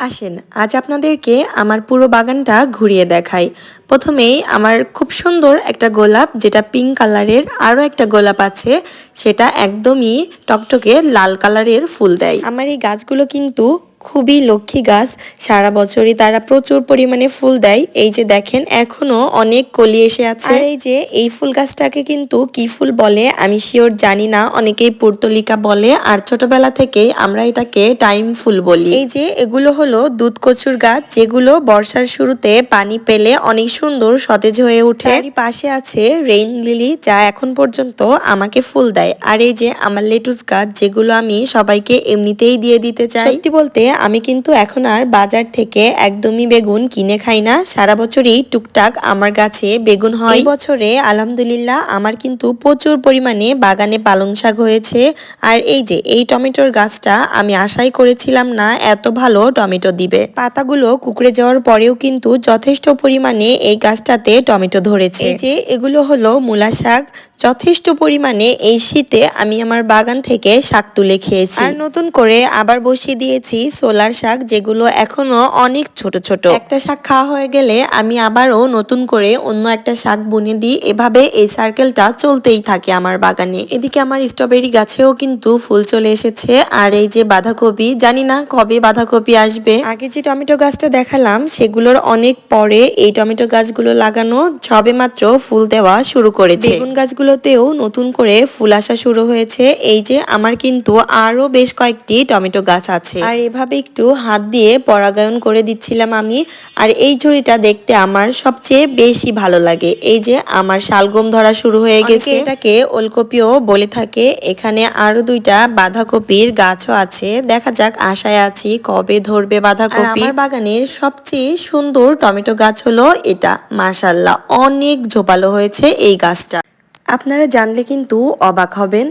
আসেন আজ আপনাদেরকে আমার পুরো বাগানটা ঘুরিয়ে দেখাই। প্রথমেই আমার খুব সুন্দর একটা গোলাপ, যেটা পিঙ্ক কালারের, আরও একটা গোলাপ আছে সেটা একদমই টকটকে লাল কালারের ফুল দেয়। আমার এই গাছগুলো কিন্তু খুবই লক্ষ্মী গাছ, সারা বছরই তারা প্রচুর পরিমাণে ফুল দেয়। এই যে দেখেন এখনো অনেক কলি এসে আছে। আর এই যে এই ফুল গাছটাকে কিন্তু কি ফুল বলে আমি শিওর জানি না, অনেকেই পুর্তলিকা বলে, আর ছোটবেলা থেকেই আমরা এটাকে টাইম ফুল বলি। এই যে এগুলো হলো দুধ কচুর গাছ, যেগুলো বর্ষার শুরুতে পানি পেলে অনেক সুন্দর সতেজ হয়ে ওঠে। তারই পাশে আছে রেইন লিলি, যা এখন পর্যন্ত আমাকে ফুল দেয়। আর এই যে আমার লেটুস গাছ, যেগুলো আমি সবাইকে এমনিতেই দিয়ে দিতে চাই। সত্যি বলতে আমি কিন্তু এখন আর বাজার থেকে একদমই বেগুন কিনে খাই না, সারা বছরই টুকটাক আমার গাছে বেগুন হয়। এই বছরে আলহামদুলিল্লাহ আমার কিন্তু প্রচুর পরিমাণে বাগানে পালং শাক হয়েছে। আর এই যে এই টমেটোর গাছটা আমি আশাই করেছিলাম না এত ভালো টমেটো দিবে। পাতাগুলো কুকড়ে যাওয়ার পরেও কিন্তু যথেষ্ট পরিমাণে এই গাছটাতে টমেটো ধরেছে। এই যে এগুলো হলো মূলা শাক, যথেষ্ট পরিমাণে এই শীতে আমি আমার বাগান থেকে শাক তুলে খেয়েছি। আর নতুন করে আবার বসিয়ে দিয়েছি সোলার শাক, যেগুলো এখনো অনেক ছোট ছোট। একটা শাক খাওয়া হয়ে গেলে আমি আবারও নতুন করে অন্য একটা শাক বুনে দিই। এভাবে এই সার্কেলটা চলতেই থাকে আমার বাগানে। এদিকে আমার স্ট্রবেরি গাছেও কিন্তু ফুল চলে এসেছে। আর এই যে বাঁধাকপি, জানি না কবে বাঁধাকপি আসবে। আগে যে টমেটো গাছটা দেখালাম সেগুলোর অনেক পরে এই টমেটো গাছগুলো লাগানো সবে মাত্র ফুল দেওয়া শুরু করেছে। বেগুন গাছগুলোতেও নতুন করে ফুল আসা শুরু হয়েছে। এই যে আমার কিন্তু আরো বেশ কয়েকটি টমেটো গাছ আছে। আর এভাবে একটু হাত দিয়ে পরাগায়ন করে দিচ্ছিলাম আমি। আর এই ঝুড়িটা দেখতে আমার সবচেয়ে বেশি ভালো লাগে। এই যে আমার শালগম ধরা শুরু হয়ে গেছে, এটাকে ওলকপিও বলে থাকে। এখানে আরো দুইটা বাঁধাকপির গাছও আছে, দেখা যাক, আশায় আছি কবে ধরবে বাঁধাকপি। আমার বাগানের সবচেয়ে সুন্দর টমেটো গাছ হলো এটা, মাশাআল্লাহ অনেক ঝোপালো হয়েছে এই গাছটা। আপনারা জানলে কিন্তু অবাক হবেন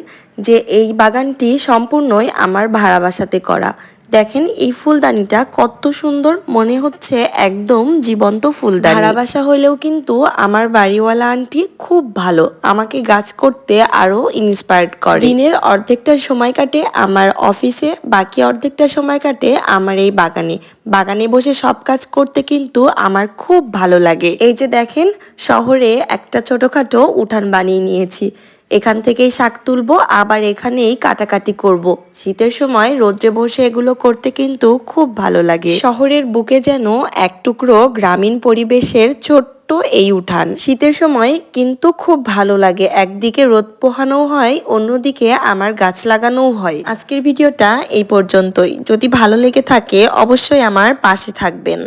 যে এই বাগানটি সম্পূর্ণই আমার ভাড়া বাসাতে করা। দেখেন এই ফুলদানিটা কত সুন্দর, মনে হচ্ছে একদম জীবন্ত ফুলদানি। ভাড়া বাসা হইলেও কিন্তু আমার বাড়িওয়ালা আন্টি খুব ভালো, আমাকে গাছ করতে আরো ইন্সপায়ার্ড করে। দিনের অর্ধেকটা সময় কাটে আমার অফিসে, বাকি অর্ধেকটা সময় কাটে আমার এই বাগানে। বাগানে বসে সব কাজ করতে কিন্তু আমার খুব ভালো লাগে। এই যে দেখেন শহরে একটা ছোটখাটো উঠান বানিয়ে নিয়েছি, এখান থেকেই শাক তুলবো, আবার এখানেই কাটাকাটি করব। শীতের সময় রোদ্রে বসে এগুলো করতে কিন্তু খুব ভালো লাগে। শহরের বুকে যেন এক টুকরো গ্রামীণ পরিবেশের ছোট্ট এই উঠান। শীতের সময় কিন্তু খুব ভালো লাগে, একদিকে রোদ পোহানো হয়, অন্যদিকে আমার গাছ লাগানোও হয়। আজকের ভিডিওটা এই পর্যন্তই। যদি ভালো লেগে থাকে অবশ্যই আমার পাশে থাকবেন।